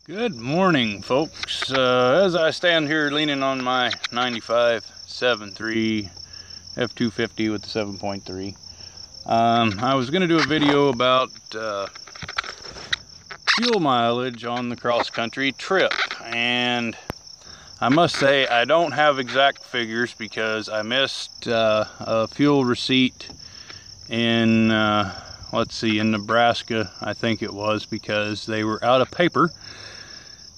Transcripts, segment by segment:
Good morning, folks. As I stand here leaning on my 95 7.3 F250 with the 7.3, I was going to do a video about fuel mileage on the cross-country trip, and I must say I don't have exact figures because I missed a fuel receipt in let's see, in Nebraska, I think it was, because they were out of paper.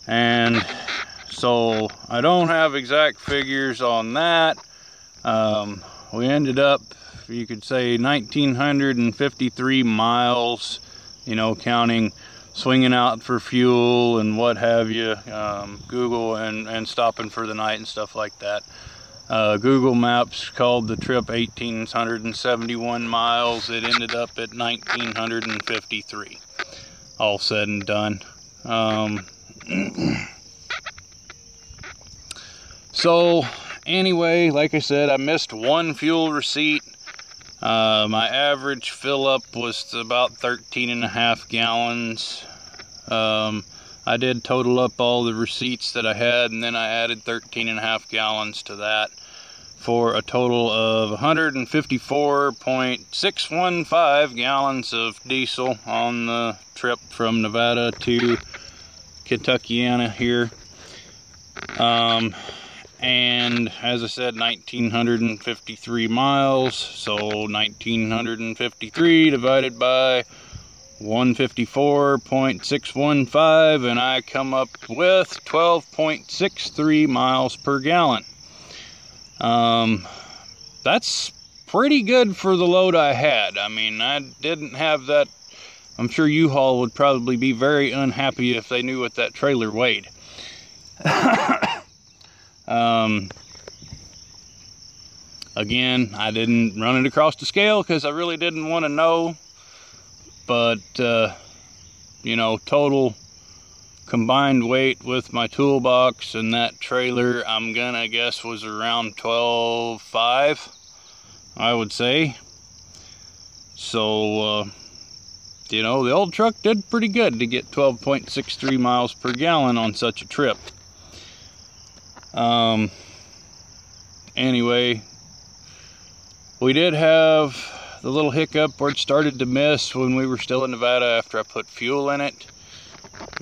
And so I don't have exact figures on that. We ended up, you could say, 1,953 miles, you know, counting swinging out for fuel and what have you, Google and stopping for the night and stuff like that. Google Maps called the trip 1,871 miles. It ended up at 1,953, all said and done. So anyway, like I said, I missed one fuel receipt. My average fill up was about 13.5 gallons. I did total up all the receipts that I had, and then I added 13.5 gallons to that for a total of 154.615 gallons of diesel on the trip from Nevada to Kentuckiana here. And as I said, 1,953 miles, so 1,953 divided by 154.615, and I come up with 12.63 miles per gallon. That's pretty good for the load I had. I mean, I didn't have that. I'm sure U-Haul would probably be very unhappy if they knew what that trailer weighed. Again, I didn't run it across the scale because I really didn't want to know. But, you know, total combined weight with my toolbox and that trailer, I'm gonna guess was around 12.5, I would say. So, you know, the old truck did pretty good to get 12.63 miles per gallon on such a trip. Anyway, we did have the little hiccup where it started to miss when we were still in Nevada after I put fuel in it.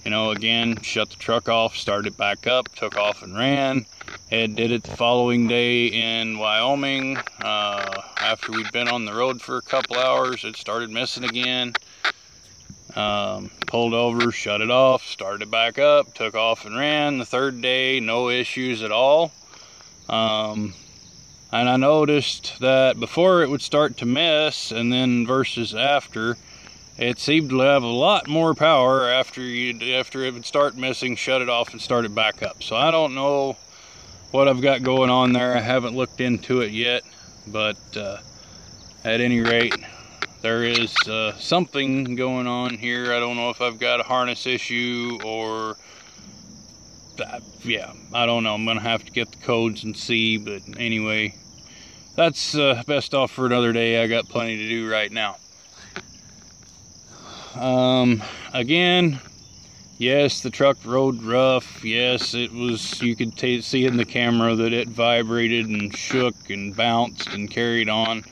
You know, again, shut the truck off, started back up, took off and ran. Ed did it the following day in Wyoming. After we'd been on the road for a couple hours, it started missing again. Pulled over, shut it off, started back up, took off and ran. The third day, no issues at all. And I noticed that before it would start to miss, and then versus after, it seemed to have a lot more power after it would start missing, shut it off, and start it back up. So I don't know what I've got going on there. I haven't looked into it yet, but at any rate, there is something going on here. I don't know if I've got a harness issue or yeah, I don't know. I'm gonna have to get the codes and see, but anyway, that's best off for another day. I got plenty to do right now. Again, yes, the truck rode rough. Yes, it was, you could see in the camera that it vibrated and shook and bounced and carried on.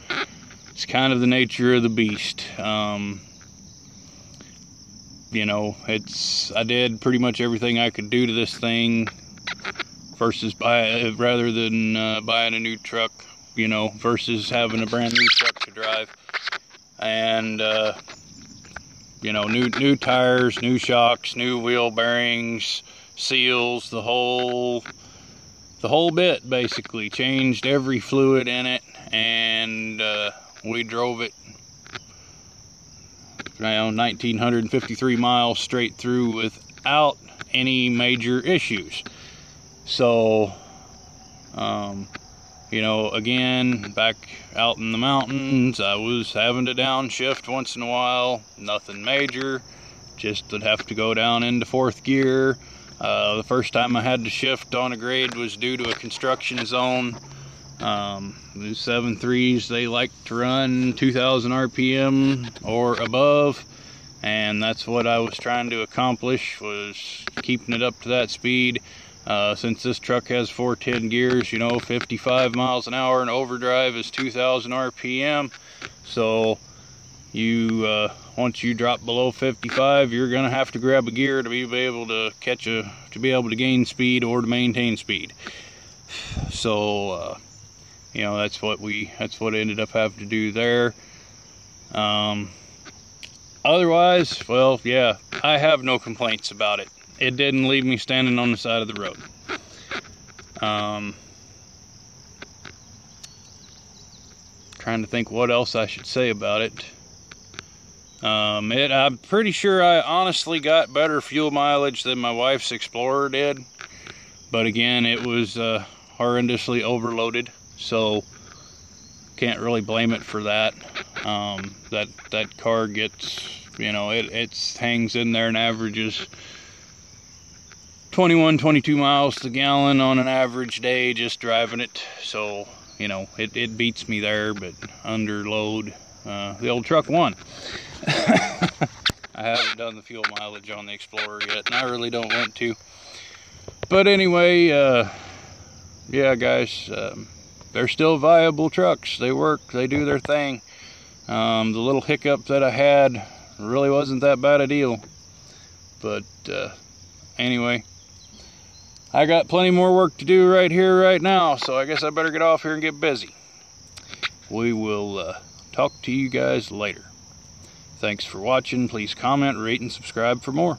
It's kind of the nature of the beast. You know, I did pretty much everything I could do to this thing versus rather than buying a new truck, you know, versus having a brand new truck to drive. And, you know, new tires, new shocks, new wheel bearings, seals, the whole bit, basically. Changed every fluid in it, and we drove it, you know, 1,953 miles straight through without any major issues. So, you know, again, back out in the mountains, I was having to downshift once in a while. Nothing major, just would have to go down into fourth gear. The first time I had to shift on a grade was due to a construction zone. The 7.3s, they like to run 2,000 RPM or above, and that's what I was trying to accomplish, was keeping it up to that speed. Since this truck has 410 gears, you know, 55 miles an hour and overdrive is 2,000 RPM. So you once you drop below 55, you're gonna have to grab a gear to be able to gain speed or to maintain speed. So you know, that's what I ended up having to do there. Otherwise, well, yeah, I have no complaints about it. It didn't leave me standing on the side of the road. Trying to think what else I should say about it. I'm pretty sure I honestly got better fuel mileage than my wife's Explorer did. But again, it was horrendously overloaded, so can't really blame it for that. That car gets, you know, it hangs in there and averages 21, 22 miles to the gallon on an average day just driving it. So, you know, it beats me there, but under load, the old truck won. I haven't done the fuel mileage on the Explorer yet, and I really don't want to. But anyway, yeah, guys, they're still viable trucks. They work, they do their thing. The little hiccup that I had really wasn't that bad a deal. But anyway, I got plenty more work to do right here, right now, so I guess I better get off here and get busy. We will talk to you guys later. Thanks for watching. Please comment, rate, and subscribe for more.